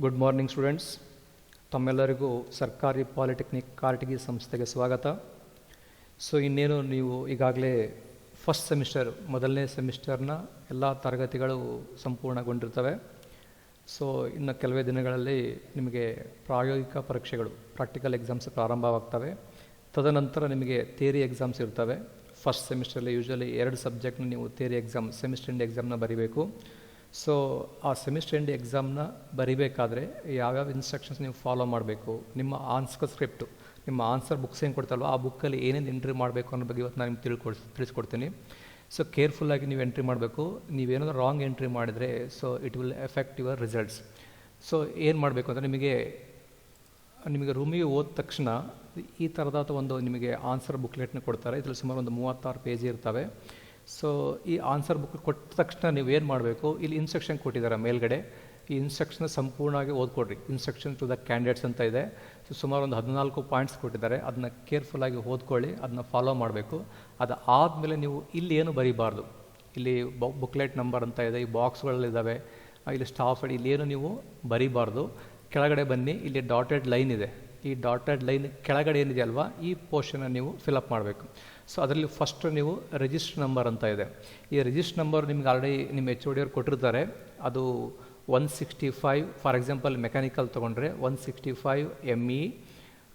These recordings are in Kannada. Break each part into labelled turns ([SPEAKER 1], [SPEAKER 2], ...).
[SPEAKER 1] Good morning students. ತಮ್ಮೆಲ್ಲರಿಗೂ ಸರ್ಕಾರಿ ಪಾಲಿಟೆಕ್ನಿಕ್ ಕಾರಟಗಿ ಸಂಸ್ಥೆಗೆ ಸ್ವಾಗತ. ಇನ್ನೇನು ನೀವು ಈಗಾಗಲೇ ಫಸ್ಟ್ ಸೆಮಿಸ್ಟರ್ ಮೊದಲನೇ ಸೆಮಿಸ್ಟರ್ನ ಎಲ್ಲ ತರಗತಿಗಳು ಸಂಪೂರ್ಣಗೊಂಡಿರ್ತವೆ. ಇನ್ನು ಕೆಲವೇ ದಿನಗಳಲ್ಲಿ ನಿಮಗೆ ಪ್ರಾಯೋಗಿಕ ಪರೀಕ್ಷೆಗಳು ಪ್ರಾಕ್ಟಿಕಲ್ ಎಕ್ಸಾಮ್ಸ್ ಪ್ರಾರಂಭವಾಗ್ತವೆ. ತದನಂತರ ನಿಮಗೆ ಥಿಯರಿ ಎಕ್ಸಾಮ್ಸ್ ಇರ್ತವೆ. ಫಸ್ಟ್ ಸೆಮಿಸ್ಟರಲ್ಲಿ ಯೂಶ್ವಲಿ 2 ಸಬ್ಜೆಕ್ಟ್ನ ನೀವು ಥಿಯರಿ ಎಕ್ಸಾಮ್ ಸೆಮಿಸ್ಟರ್ ಎಂಡ್ ಎಕ್ಸಾಮ್ನ ಬರೀಬೇಕು. ಆ ಸೆಮಿಸ್ಟರ್ ಎಂಡ್ ಎಕ್ಸಾಮ್ನ ಬರಿಬೇಕಾದ್ರೆ ಯಾವ್ಯಾವ ಇನ್ಸ್ಟ್ರಕ್ಷನ್ಸ್ ನೀವು ಫಾಲೋ ಮಾಡಬೇಕು, ನಿಮ್ಮ ಆನ್ಸರ್ ಸ್ಕ್ರಿಪ್ಟು, ನಿಮ್ಮ ಆನ್ಸರ್ ಬುಕ್ಸ್ ಏನು ಕೊಡ್ತಾರಲ್ವ ಆ ಬುಕ್ಕಲ್ಲಿ ಏನೇನು ಎಂಟ್ರಿ ಮಾಡಬೇಕು ಅನ್ನೋ ಬಗ್ಗೆ ಇವತ್ತು ನಾನು ನಿಮ್ಗೆ ತಿಳಿಸ್ಕೊಡ್ತೀನಿ. ಕೇರ್ಫುಲ್ಲಾಗಿ ನೀವು ಎಂಟ್ರಿ ಮಾಡಬೇಕು. ನೀವೇನಾದರೂ ರಾಂಗ್ ಎಂಟ್ರಿ ಮಾಡಿದರೆ it will effect your results. ಏನು ಮಾಡಬೇಕು ಅಂದರೆ ನಿಮಗೆ ರೂಮಿಗೆ ಹೋದ ತಕ್ಷಣ ಈ ಥರದ ಒಂದು ನಿಮಗೆ ಆನ್ಸರ್ ಬುಕ್ಲೆಟ್ನ ಕೊಡ್ತಾರೆ. ಇದರಲ್ಲಿ ಸುಮಾರು ಒಂದು 36 ಪೇಜ್ ಇರ್ತವೆ. ಈ ಆನ್ಸರ್ ಬುಕ್ ಕೊಟ್ಟ ತಕ್ಷಣ ನೀವು ಏನು ಮಾಡಬೇಕು, ಇಲ್ಲಿ ಇನ್ಸ್ಟ್ರಕ್ಷನ್ ಕೊಟ್ಟಿದ್ದಾರೆ ಮೇಲ್ಗಡೆ. ಈ ಇನ್ಸ್ಟ್ರಕ್ಷನ್ ಸಂಪೂರ್ಣವಾಗಿ ಓದ್ಕೊಡ್ರಿ. ಇನ್ಸ್ಟ್ರಕ್ಷನ್ ಟು ದ ಕ್ಯಾಂಡಿಡೇಟ್ಸ್ ಅಂತ ಇದೆ. ಸುಮಾರು ಒಂದು 14 ಪಾಯಿಂಟ್ಸ್ ಕೊಟ್ಟಿದ್ದಾರೆ. ಅದನ್ನ ಕೇರ್ಫುಲ್ಲಾಗಿ ಓದ್ಕೊಳ್ಳಿ, ಅದನ್ನ ಫಾಲೋ ಮಾಡಬೇಕು. ಅದಾದಮೇಲೆ ನೀವು ಇಲ್ಲಿ ಏನು ಬರೀಬಾರ್ದು. ಇಲ್ಲಿ ಬುಕ್ಲೆಟ್ ನಂಬರ್ ಅಂತ ಇದೆ, ಈ ಬಾಕ್ಸ್ಗಳಿದ್ದಾವೆ, ಇಲ್ಲಿ ಸ್ಟಾಫ್ ಇಲ್ಲಿ ಏನು ನೀವು ಬರೀಬಾರ್ದು. ಕೆಳಗಡೆ ಬನ್ನಿ, ಇಲ್ಲಿ ಡಾಟೆಡ್ ಲೈನ್ ಇದೆ. ಈ ಡಾಟೆಡ್ ಲೈನ್ ಕೆಳಗಡೆ ಏನಿದೆ ಅಲ್ವಾ, ಈ ಪೋರ್ಷನ್ನ ನೀವು ಫಿಲಪ್ ಮಾಡಬೇಕು. ಅದರಲ್ಲಿ ಫಸ್ಟ್ ನೀವು ರಿಜಿಸ್ಟರ್ ನಂಬರ್ ಅಂತ ಇದೆ. ಈ ರಿಜಿಸ್ಟರ್ ನಂಬರ್ ನಿಮ್ಗೆ ಆಲ್ರೆಡಿ ನಿಮ್ಮ HOD ಅವ್ರು ಕೊಟ್ಟಿರ್ತಾರೆ. ಅದು 165, ಫಾರ್ ಎಕ್ಸಾಂಪಲ್ ಮೆಕ್ಯಾನಿಕಲ್ ತೊಗೊಂಡ್ರೆ 165 ME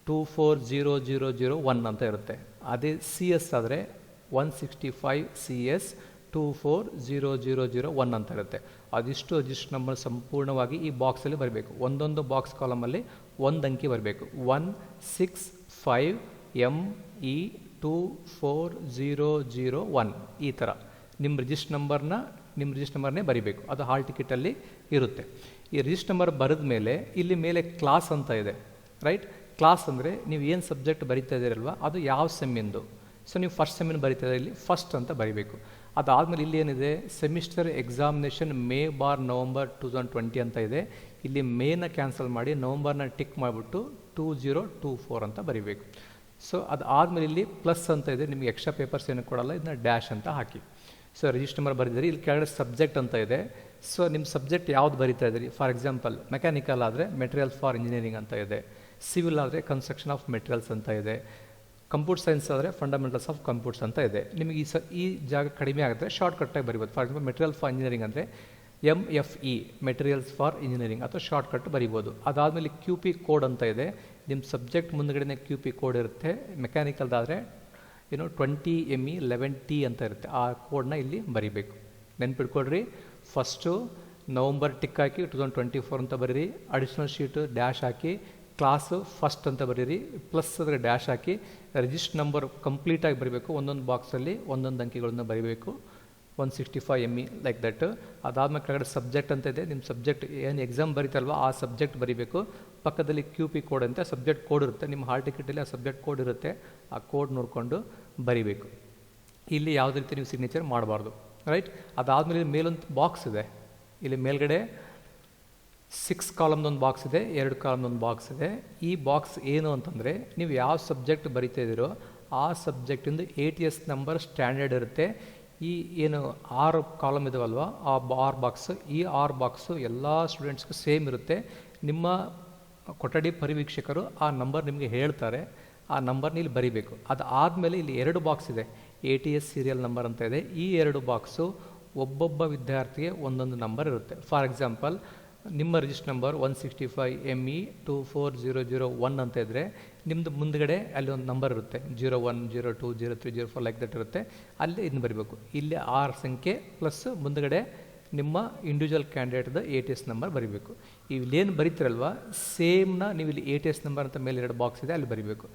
[SPEAKER 1] 240001 ಅಂತ ಇರುತ್ತೆ. ಅದೇ CS ಆದರೆ 165 CS 240001 ಅಂತ ಇರುತ್ತೆ. ಅದಿಷ್ಟು ರಿಜಿಸ್ಟರ್ ನಂಬರ್ ಸಂಪೂರ್ಣವಾಗಿ ಈ ಬಾಕ್ಸಲ್ಲಿ ಬರಬೇಕು. ಒಂದೊಂದು ಬಾಕ್ಸ್ ಕಾಲಮಲ್ಲಿ ಒಂದು ಅಂಕಿ ಬರಬೇಕು. 165 ME 240001 ಈ ಥರ ನಿಮ್ಮ ರಿಜಿಸ್ಟರ್ ನಂಬರ್ನೇ ಬರೀಬೇಕು. ಅದು ಹಾಲ್ ಟಿಕೆಟಲ್ಲಿ ಇರುತ್ತೆ. ಈ ರಿಜಿಸ್ಟರ್ ನಂಬರ್ ಬರೆದ ಮೇಲೆ ಇಲ್ಲಿ ಮೇಲೆ ಕ್ಲಾಸ್ ಅಂತ ಇದೆ, ರೈಟ್? ಕ್ಲಾಸ್ ಅಂದರೆ ನೀವು ಏನು ಸಬ್ಜೆಕ್ಟ್ ಬರಿತಾ ಇದ್ದೀರಲ್ವ ಅದು ಯಾವ ಸೆಮ್ಮಿಂದು. ನೀವು ಫಸ್ಟ್ ಸೆಮ್ಮಿನ ಬರಿತಾ ಇದ್ದೀರಿ, ಇಲ್ಲಿ ಫಸ್ಟ್ ಅಂತ ಬರೀಬೇಕು. ಅದಾದಮೇಲೆ ಇಲ್ಲಿ ಏನಿದೆ, ಸೆಮಿಸ್ಟರ್ ಎಕ್ಸಾಮಿನೇಷನ್ May-November 2020 ಅಂತ ಇದೆ. ಇಲ್ಲಿ ಮೇನ ಕ್ಯಾನ್ಸಲ್ ಮಾಡಿ ನವಂಬರ್ನ ಟಿಕ್ ಮಾಡಿಬಿಟ್ಟು 2024 ಅಂತ ಬರೀಬೇಕು. ಅದಾದಮೇಲೆ ಇಲ್ಲಿ ಪ್ಲಸ್ ಅಂತ ಇದೆ, ನಿಮಗೆ ಎಕ್ಸ್ಟ್ರಾ ಪೇಪರ್ಸ್ ಏನು ಕೊಡಲ್ಲ, ಇದನ್ನ ಡ್ಯಾಶ್ ಅಂತ ಹಾಕಿ. Register number ಬರೀದಿರಿ. ಇಲ್ಲಿ ಕೆಳಗಡೆ ಸಬ್ಜೆಕ್ಟ್ ಅಂತ ಇದೆ. ನಿಮ್ಮ ಸಬ್ಜೆಕ್ಟ್ ಯಾವ್ದು ಬರೀತಾ ಇದ್ದೀರಿ. ಫಾರ್ ಎಕ್ಸಾಂಪಲ್ ಮೆಕ್ಯಾನಿಕಲ್ ಆದರೆ ಮೆಟೀರಿಯಲ್ಸ್ ಫಾರ್ ಇಂಜಿನಿಯರಿಂಗ್ ಅಂತ ಇದೆ. ಸಿವಿಲ್ ಆದರೆ ಕನ್ಸ್ಟ್ರಕ್ಷನ್ ಆಫ್ ಮೆಟೀರಿಯಲ್ಸ್ ಅಂತ ಇದೆ. ಕಂಪ್ಯೂಟರ್ ಸೈನ್ಸ್ ಆದರೆ ಫಂಡಮೆಂಟಲ್ಸ್ ಆಫ್ ಕಂಪ್ಯೂಟರ್ಸ್ ಅಂತ ಇದೆ. ನಿಮಗೆ ಈ ಜಾಗ ಕಡಿಮೆ ಆಗುತ್ತೆ, ಶಾರ್ಟ್ಕಟ್ಟಾಗಿ ಬರಿಬೋದು. For example material for engineering ಅಂದರೆ MFE ಮೆಟೀರಿಯಲ್ಸ್ ಫಾರ್ ಇಂಜಿನಿಯರಿಂಗ್ ಅಥವಾ ಶಾರ್ಟ್ಕಟ್ ಬರಿಬೋದು. ಅದಾದಮೇಲೆ QP ಕೋಡ್ ಅಂತ ಇದೆ. ನಿಮ್ಮ ಸಬ್ಜೆಕ್ಟ್ ಮುಂದುಗಡೆ QP ಕೋಡ್ ಇರುತ್ತೆ. ಮೆಕ್ಯಾನಿಕಲ್ದಾದರೆ 20 ME 11T ಅಂತ ಇರುತ್ತೆ. ಆ ಕೋಡ್ನ ಇಲ್ಲಿ ಬರಿಬೇಕು. ನೆನ್ಪಿಟ್ಕೊಳ್ರಿ. ಫಸ್ಟು ನವಂಬರ್ ಟಿಕ್ ಹಾಕಿ 2024 ಅಂತ ಬರೀರಿ. ಅಡಿಷ್ನಲ್ ಶೀಟು ಡ್ಯಾಶ್ ಹಾಕಿ, ಕ್ಲಾಸು ಫಸ್ಟ್ ಅಂತ ಬರೀರಿ, ಪ್ಲಸ್ ಅದರ ಡ್ಯಾಶ್ ಹಾಕಿ, ರಿಜಿಸ್ಟರ್ ನಂಬರ್ ಕಂಪ್ಲೀಟಾಗಿ ಬರೀಬೇಕು. ಒಂದೊಂದು ಬಾಕ್ಸಲ್ಲಿ ಒಂದೊಂದು ಅಂಕಿಗಳನ್ನು ಬರೀಬೇಕು. 165 ME ಲೈಕ್ ದಟ್. ಅದಾದಮೇಲೆ ಕೆಳಗಡೆ ಸಬ್ಜೆಕ್ಟ್ ಅಂತ ಇದೆ. ನಿಮ್ಮ ಸಬ್ಜೆಕ್ಟ್ ಏನು ಎಕ್ಸಾಮ್ ಬರೀತಲ್ವ ಆ ಸಬ್ಜೆಕ್ಟ್ ಬರೀಬೇಕು. ಪಕ್ಕದಲ್ಲಿ QP ಕೋಡ್ ಅಂತ ಸಬ್ಜೆಕ್ಟ್ ಕೋಡ್ ಇರುತ್ತೆ. ನಿಮ್ಮ ಹಾಲ್ ಟಿಕೆಟಲ್ಲಿ ಆ ಸಬ್ಜೆಕ್ಟ್ ಕೋಡ್ ಇರುತ್ತೆ. ಆ ಕೋಡ್ ನೋಡಿಕೊಂಡು ಬರೀಬೇಕು. ಇಲ್ಲಿ ಯಾವುದೇ ರೀತಿ ನೀವು ಸಿಗ್ನೇಚರ್ ಮಾಡಬಾರ್ದು, ರೈಟ್? ಅದಾದಮೇಲೆ ಮೇಲೊಂದು ಬಾಕ್ಸ್ ಇದೆ. ಇಲ್ಲಿ ಮೇಲ್ಗಡೆ 6 ಕಾಲಮ್ದೊಂದು ಬಾಕ್ಸ್ ಇದೆ, 2 ಕಾಲಮ್ದೊಂದು ಬಾಕ್ಸ್ ಇದೆ. ಈ ಬಾಕ್ಸ್ ಏನು ಅಂತಂದರೆ, ನೀವು ಯಾವ ಸಬ್ಜೆಕ್ಟ್ ಬರೀತಾ ಇದ್ದೀರೋ ಆ ಸಬ್ಜೆಕ್ಟಿಂದು ATS ನಂಬರ್ ಸ್ಟ್ಯಾಂಡರ್ಡ್ ಇರುತ್ತೆ. ಈ ಏನು 6 ಕಾಲಮ್ ಇದಾವಲ್ವ ಆ 6 ಬಾಕ್ಸು, ಈ 6 ಬಾಕ್ಸು ಎಲ್ಲ ಸ್ಟೂಡೆಂಟ್ಸ್ಗೂ ಸೇಮ್ ಇರುತ್ತೆ. ನಿಮ್ಮ ಕೊಠಡಿ ಪರಿವೀಕ್ಷಕರು ಆ ನಂಬರ್ ನಿಮಗೆ ಹೇಳ್ತಾರೆ. ಆ ನಂಬರ್ನ ಇಲ್ಲಿ ಬರೀಬೇಕು. ಅದಾದಮೇಲೆ ಇಲ್ಲಿ 2 ಬಾಕ್ಸ್ ಇದೆ, ATS ಸೀರಿಯಲ್ ನಂಬರ್ ಅಂತ ಇದೆ. ಈ 2 ಬಾಕ್ಸು ಒಬ್ಬೊಬ್ಬ ವಿದ್ಯಾರ್ಥಿಗೆ ಒಂದೊಂದು ನಂಬರ್ ಇರುತ್ತೆ. ಫಾರ್ ಎಕ್ಸಾಂಪಲ್ ನಿಮ್ಮ ರಿಜಿಸ್ಟರ್ ನಂಬರ್ 165 ME 240001 ಅಂತ ಇದ್ದರೆ ನಿಮ್ಮದು ಮುಂದುಗಡೆ ಅಲ್ಲಿ ಒಂದು ನಂಬರ್ ಇರುತ್ತೆ, 01 02 03 04 ಲೈಕ್ ದಟ್ ಇರುತ್ತೆ. ಅಲ್ಲಿ ಇದನ್ನು ಬರೀಬೇಕು. ಇಲ್ಲಿ 6 ಸಂಖ್ಯೆ ಪ್ಲಸ್ ಮುಂದುಗಡೆ ನಿಮ್ಮ ಇಂಡಿವಿಜುವಲ್ ಕ್ಯಾಂಡಿಡೇಟ್ದ ATS ನಂಬರ್ ಬರೀಬೇಕು. ಇಲ್ಲೇನು ಬರೀತಿರಲ್ವ ಸೇಮ್ನ ನೀವು ಇಲ್ಲಿ ATS ನಂಬರ್ ಅಂತ ಮೇಲೆ 2 ಬಾಕ್ಸ್ ಇದೆ ಅಲ್ಲಿ ಬರೀಬೇಕು.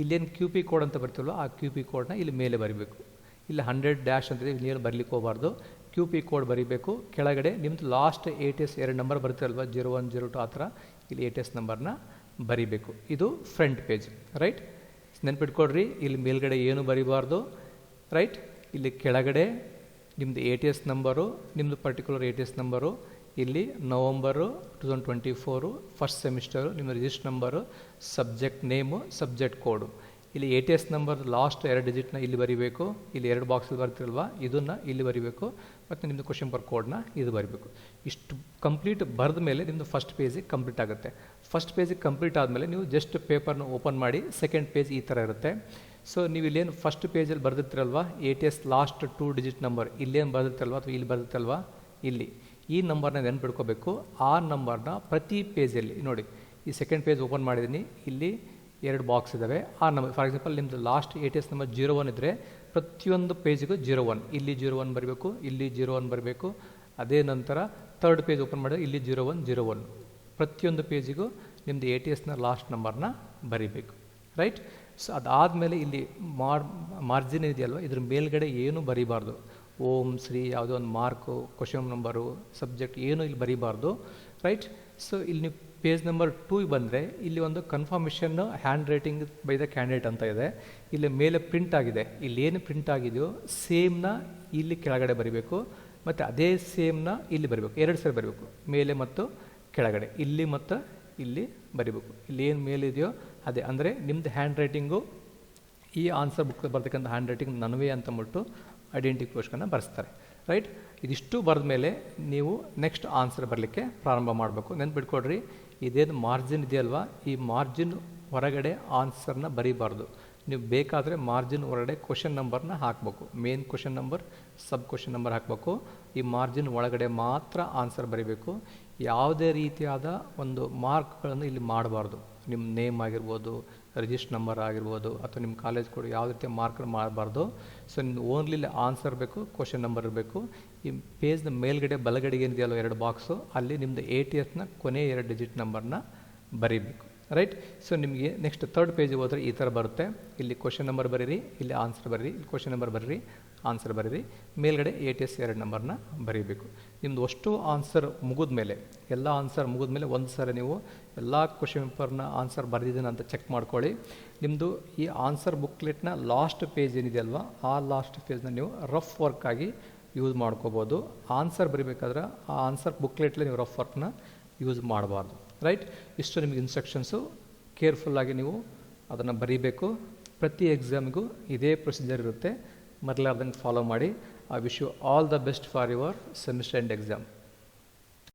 [SPEAKER 1] ಇಲ್ಲೇನು QP ಕೋಡ್ ಅಂತ ಬರ್ತಿಲ್ವ ಆ QP ಕೋಡ್ನ ಇಲ್ಲಿ ಮೇಲೆ ಬರೀಬೇಕು. ಇಲ್ಲಿ 100 ಡ್ಯಾಶ್ ಅಂತಿದೆ, ಇಲ್ಲಿ ಏನು ಬರಲಿಕ್ಕೆ ಹೋಗಬಾರ್ದು. QP ಕೋಡ್ ಬರೀಬೇಕು. ಕೆಳಗಡೆ ನಿಮ್ಮದು ಲಾಸ್ಟ್ ATS 2 ನಂಬರ್ ಬರುತ್ತಲ್ವ 01 02 ಆ ಥರ ಇಲ್ಲಿ ATS ನಂಬರ್ನ ಬರೀಬೇಕು. ಇದು ಫ್ರಂಟ್ ಪೇಜ್, ರೈಟ್? ನೆನ್ಪಿಟ್ಕೊಡ್ರಿ. ಇಲ್ಲಿ ಮೇಲ್ಗಡೆ ಏನು ಬರೀಬಾರ್ದು, ರೈಟ್? ಇಲ್ಲಿ ಕೆಳಗಡೆ ನಿಮ್ಮದು ATS ನಂಬರು, ನಿಮ್ಮದು ಪರ್ಟಿಕ್ಯುಲರ್ ATS ನಂಬರು, ಇಲ್ಲಿ ನವಂಬರು 2024 ಫಸ್ಟ್ ಸೆಮಿಸ್ಟರು, ನಿಮ್ಮ register number, subject name, subject code. ಇಲ್ಲಿ A T S number last 2 ಡಿಜಿಟ್ನ ಇಲ್ಲಿ ಬರೀಬೇಕು, ಇಲ್ಲಿ 2 ಬಾಕ್ಸಲ್ಲಿ ಬರ್ತಿರಲ್ವ ಇದನ್ನು ಇಲ್ಲಿ ಬರೀಬೇಕು, ಮತ್ತು ನಿಮ್ಮದು ಕ್ವಶನ್ ಪರ್ ಕೋಡ್ನ ಇದು ಬರೀಬೇಕು. ಇಷ್ಟು ಕಂಪ್ಲೀಟ್ ಬರೆದ ಮೇಲೆ ನಿಮ್ಮದು ಫಸ್ಟ್ ಪೇಜಿಗೆ ಕಂಪ್ಲೀಟ್ ಆಗುತ್ತೆ. ಫಸ್ಟ್ ಪೇಜಿಗೆ ಕಂಪ್ಲೀಟ್ ಆದಮೇಲೆ ನೀವು ಜಸ್ಟ್ ಪೇಪರ್ನ ಓಪನ್ ಮಾಡಿ ಸೆಕೆಂಡ್ ಪೇಜ್ ಈ ಥರ ಇರುತ್ತೆ. ಸೊ ನೀವು ಇಲ್ಲೇನು ಫಸ್ಟ್ ಪೇಜಲ್ಲಿ ಬರೆದಿರ್ತೀರಲ್ವ A T S last 2 digit number ಇಲ್ಲೇನು ಬರೆದಿರ್ತೀರಲ್ವ ಅಥವಾ ಇಲ್ಲಿ ಬರೆದಿರ್ತಲ್ವ ಇಲ್ಲಿ ಈ ನಂಬರ್ನ ನೆನ್ಪಿಡ್ಕೋಬೇಕು. ಆ ನಂಬರ್ನ ಪ್ರತಿ ಪೇಜಲ್ಲಿ ನೋಡಿ, ಈ ಸೆಕೆಂಡ್ ಪೇಜ್ ಓಪನ್ ಮಾಡಿದ್ದೀನಿ, ಇಲ್ಲಿ 2 ಬಾಕ್ಸ್ ಇದ್ದಾವೆ. ಆ ನಂಬರ್ ಫಾರ್ ಎಕ್ಸಾಂಪಲ್ ನಿಮ್ಮದು last A T S number 01 ಇದ್ದರೆ ಪ್ರತಿಯೊಂದು ಪೇಜಿಗೂ 01, ಇಲ್ಲಿ 01 ಬರಬೇಕು, ಇಲ್ಲಿ 01 ಬರಬೇಕು. ಅದೇ ನಂತರ ಥರ್ಡ್ ಪೇಜ್ ಓಪನ್ ಮಾಡಿದ್ರೆ ಇಲ್ಲಿ 0101 ಪ್ರತಿಯೊಂದು ಪೇಜಿಗೂ ನಿಮ್ಮದು ಎ ಟಿ ಎಸ್ನ ಲಾಸ್ಟ್ ನಂಬರ್ನ ಬರೀಬೇಕು, ರೈಟ್. ಸೊ ಅದಾದಮೇಲೆ ಇಲ್ಲಿ ಮಾರ್ಜಿನ್ ಇದೆಯಲ್ವ, ಇದ್ರ ಮೇಲ್ಗಡೆ ಏನೂ ಬರೀಬಾರ್ದು. ಓಂ ಶ್ರೀ ಯಾವುದೋ ಒಂದು ಮಾರ್ಕು, ಕ್ವಶನ್ ನಂಬರು, ಸಬ್ಜೆಕ್ಟ್ ಏನೂ ಇಲ್ಲಿ ಬರೀಬಾರ್ದು, ರೈಟ್. ಸೊ ಇಲ್ಲಿ ನೀವು ಪೇಜ್ ನಂಬರ್ 2ಗೆ ಬಂದರೆ ಇಲ್ಲಿ ಒಂದು confirmation hand writing by the candidate ಅಂತ ಇದೆ. ಇಲ್ಲಿ ಮೇಲೆ ಪ್ರಿಂಟ್ ಆಗಿದೆ, ಇಲ್ಲಿ ಏನು ಪ್ರಿಂಟ್ ಆಗಿದೆಯೋ ಸೇಮ್ನ ಇಲ್ಲಿ ಕೆಳಗಡೆ ಬರೀಬೇಕು, ಮತ್ತು ಅದೇ ಸೇಮ್ನ ಇಲ್ಲಿ ಬರೀಬೇಕು, 2 ಸರಿ ಬರೀಬೇಕು, ಮೇಲೆ ಮತ್ತು ಕೆಳಗಡೆ, ಇಲ್ಲಿ ಮತ್ತು ಇಲ್ಲಿ ಬರೀಬೇಕು. ಇಲ್ಲಿ ಏನು ಮೇಲಿದೆಯೋ ಅದೇ, ಅಂದರೆ ನಿಮ್ಮದು ಹ್ಯಾಂಡ್ ರೈಟಿಂಗು ಈ ಆನ್ಸರ್ ಬುಕ್ ಬರ್ತಕ್ಕಂಥ ಹ್ಯಾಂಡ್ ರೈಟಿಂಗ್ ನನವೇ ಅಂತಂದ್ಬಿಟ್ಟು ಐಡೆಂಟಿಫಿಕೇಷನ್ನ ಬರೆಸ್ತಾರೆ, ರೈಟ್. ಇದಿಷ್ಟು ಬರೆದ ಮೇಲೆ ನೀವು ನೆಕ್ಸ್ಟ್ ಆನ್ಸರ್ ಬರಲಿಕ್ಕೆ ಪ್ರಾರಂಭ ಮಾಡಬೇಕು. ನೆನ್ಪಿಟ್ಕೊಡ್ರಿ, ಇದೇನು ಮಾರ್ಜಿನ್ ಇದೆಯಲ್ವಾ, ಈ ಮಾರ್ಜಿನ್ ಹೊರಗಡೆ ಆನ್ಸರ್ನ ಬರೀಬಾರ್ದು. ನೀವು ಬೇಕಾದರೆ ಮಾರ್ಜಿನ್ ಹೊರಗಡೆ ಕ್ವಶನ್ ನಂಬರ್ನ ಹಾಕಬೇಕು, main question number, sub question number ಹಾಕಬೇಕು. ಈ ಮಾರ್ಜಿನ್ ಒಳಗಡೆ ಮಾತ್ರ ಆನ್ಸರ್ ಬರೀಬೇಕು. ಯಾವುದೇ ರೀತಿಯಾದ ಒಂದು ಮಾರ್ಕ್ಗಳನ್ನು ಇಲ್ಲಿ ಮಾಡಬಾರ್ದು. ನಿಮ್ಮ ನೇಮ್ ಆಗಿರ್ಬೋದು, ರಿಜಿಸ್ಟರ್ ನಂಬರ್ ಆಗಿರ್ಬೋದು, ಅಥವಾ ನಿಮ್ಮ ಕಾಲೇಜ್ ಕೊಡು ಯಾವುದೇ ರೀತಿಯ ಮಾರ್ಕ್ನ ಮಾಡಬಾರ್ದು. ಸೊ ನಿಮ್ದು ಓನ್ಲಿ ಆನ್ಸರ್ ಬೇಕು, ಕ್ವಶನ್ ನಂಬರ್ ಇರಬೇಕು. ಈ ಪೇಜ್ನ ಮೇಲ್ಗಡೆ ಬಲಗಡೆಗೆ ಏನಿದೆಯಲ್ಲ 2 ಬಾಕ್ಸು, ಅಲ್ಲಿ ನಿಮ್ಮದು ಎ ಟಿ ಎಸ್ನ ಕೊನೆ 2 ಡಿಜಿಟ್ ನಂಬರ್ನ ಬರೀಬೇಕು, ರೈಟ್. ಸೊ ನಿಮಗೆ ನೆಕ್ಸ್ಟ್ ಥರ್ಡ್ ಪೇಜಿಗೆ ಹೋದರೆ ಈ ಥರ ಬರುತ್ತೆ. ಇಲ್ಲಿ ಕ್ವಶನ್ ನಂಬರ್ ಬರೀರಿ, ಇಲ್ಲಿ ಆನ್ಸರ್ ಬರೀರಿ, ಇಲ್ಲಿ ಕ್ವಶನ್ ನಂಬರ್ ಬರೀರಿ, ಆನ್ಸರ್ ಬರೀರಿ, ಮೇಲ್ಗಡೆ ಎ ಟಿ ಎಸ್ 2 ನಂಬರ್ನ ಬರೀಬೇಕು. ನಿಮ್ಮದು ಅಷ್ಟು ಆನ್ಸರ್ ಮುಗಿದ ಮೇಲೆ, ಎಲ್ಲ ಆನ್ಸರ್ ಮುಗಿದ ಮೇಲೆ ಒಂದು ಸಲ ನೀವು ಎಲ್ಲ ಕ್ವಶನ್ ಪೇಪರ್ನ ಆನ್ಸರ್ ಬರೆದಿದ್ದೇನೆ ಅಂತ ಚೆಕ್ ಮಾಡ್ಕೊಳ್ಳಿ. ನಿಮ್ಮದು ಈ ಆನ್ಸರ್ ಬುಕ್ಲೆಟ್ನ ಲಾಸ್ಟ್ ಪೇಜ್ ಏನಿದೆಯಲ್ವ, ಆ ಲಾಸ್ಟ್ ಪೇಜ್ನ ನೀವು ರಫ್ ವರ್ಕಾಗಿ ಯೂಸ್ ಮಾಡ್ಕೋಬೋದು. ಆನ್ಸರ್ ಬರೀಬೇಕಾದ್ರೆ ಆ ಆನ್ಸರ್ ಬುಕ್ಲೆಟ್ಲಿ ನೀವು ರಫ್ ವರ್ಕ್ನ ಯೂಸ್ ಮಾಡಬಾರ್ದು, ರೈಟ್. ಇಷ್ಟು ನಿಮಗೆ ಇನ್ಸ್ಟ್ರಕ್ಷನ್ಸು, ಕೇರ್ಫುಲ್ಲಾಗಿ ನೀವು ಅದನ್ನು ಬರೀಬೇಕು. ಪ್ರತಿ ಎಕ್ಸಾಮಿಗೂ ಇದೇ ಪ್ರೊಸೀಜರ್ ಇರುತ್ತೆ, ಮರಲಾರ್ದಂಗೆ ಫಾಲೋ ಮಾಡಿ. I wish you all the best for your semester end exam.